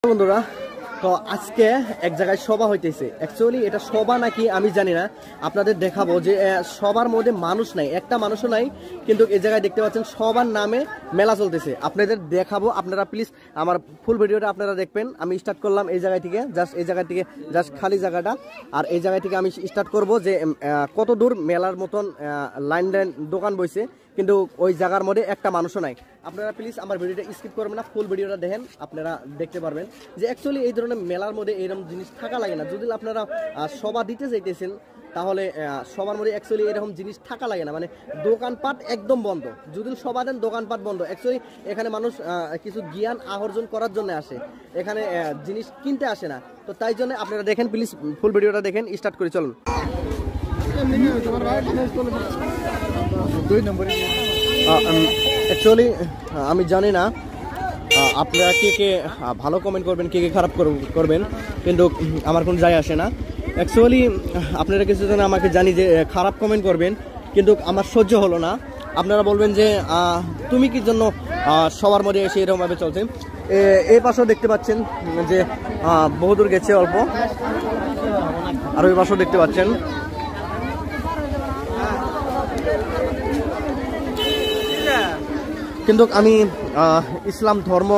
বন্ধুরা, তো আজকে এক জায়গায় সভা হইতেছে। অ্যাকচুয়ালি এটা সভা নাকি আমি জানি না, আপনাদের দেখাবো যে সবার মধ্যে মানুষ নাই, একটা মানুষও নাই, কিন্তু এই জায়গায় দেখতে পাচ্ছেন সবার নামে মেলা চলতেছে। আপনাদের দেখাবো, আপনারা প্লিজ আমার ফুল ভিডিওটা আপনারা দেখবেন। আমি স্টার্ট করলাম এই জায়গা থেকে, জাস্ট এই জায়গা থেকে, জাস্ট খালি জায়গাটা, আর এই জায়গা থেকে আমি স্টার্ট করব যে কত দূর মেলার মতন লাইন লাইন দোকান বইছে, কিন্তু ওই জায়গার মধ্যে একটা মানুষও নাই। আপনারা প্লিজ আমার ভিডিওটা স্কিপ করবেন না, ফুল ভিডিওটা দেখেন, আপনারা দেখতে পারবেন যে অ্যাকচুয়ালি এই ধরনের মেলার মধ্যে এরকম জিনিস থাকা লাগে না। যদি আপনারা সভা দিতে চাইতেছেন তাহলে সবার মধ্যে অ্যাকচুয়ালি এরকম জিনিস থাকা লাগে না, মানে দোকানপাট একদম বন্ধ। যদি সভা দেন দোকানপাট বন্ধ। অ্যাকচুয়ালি এখানে মানুষ কিছু জ্ঞান আহরণ করার জন্য আসে, এখানে জিনিস কিনতে আসে না। তো তাই জন্য আপনারা দেখেন, প্লিজ ফুল ভিডিওটা দেখেন, স্টার্ট করে চলুন। অ্যাকচুয়ালি আমি জানি না আপনারা কে কে ভালো কমেন্ট করবেন, কে কে খারাপ করবেন, কিন্তু আমার কোনো যায় আসে না। অ্যাকচুয়ালি আপনারা কিছু জন আমাকে জানি যে খারাপ কমেন্ট করবেন, কিন্তু আমার সহ্য হলো না। আপনারা বলবেন যে তুমি কি জন্য সবার মধ্যে এসে এরকমভাবে চলছে। এই পাশেও দেখতে পাচ্ছেন যে বহুদূর গেছে অল্প, আর ওই পাশেও দেখতে পাচ্ছেন। কিন্তু আমি ইসলাম ধর্ম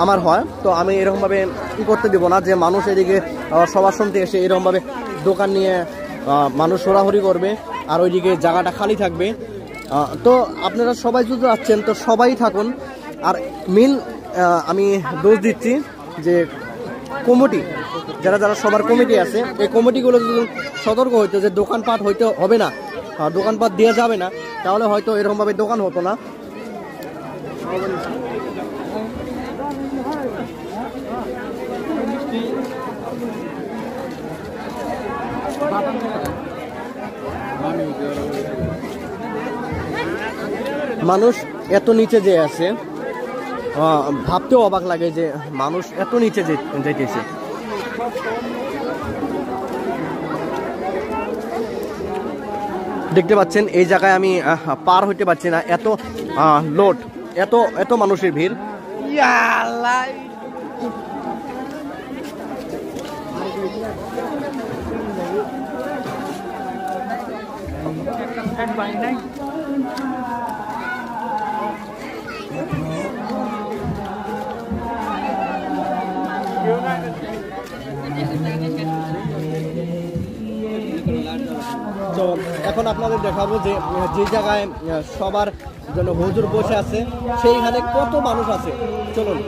আমার হয়, তো আমি এরকমভাবে ই করতে দেবো না যে মানুষ এদিকে সবার শুনতে এসে এরকমভাবে দোকান নিয়ে মানুষ হোরাহরি করবে, আর ওইদিকে জায়গাটা খালি থাকবে। তো আপনারা সবাই যদি যাচ্ছেন তো সবাই থাকুন। আর মেন আমি দোষ দিচ্ছি যে কমিটি, যারা যারা সবার কমিটি আছে, এই কমিটিগুলো যদি সতর্ক হইতো যে দোকানপাট হইতে হবে না, দোকানপাট দেওয়া যাবে না, তাহলে হয়তো এরকমভাবে দোকান হতো না। মানুষ এত নিচে যে আছে, ভাবতেও অবাক লাগে যে মানুষ এত নিচে যেতেছে। দেখতে পাচ্ছেন এই জায়গায় আমি পার হইতে পারছি না, এত লোড, এত এত মানুষের ভিড়। তো এখন আপনাদের দেখাবো যে যে জায়গায় সবার জন্য হুজুর বসে আছে সেইখানে কত মানুষ আছে, চলুন।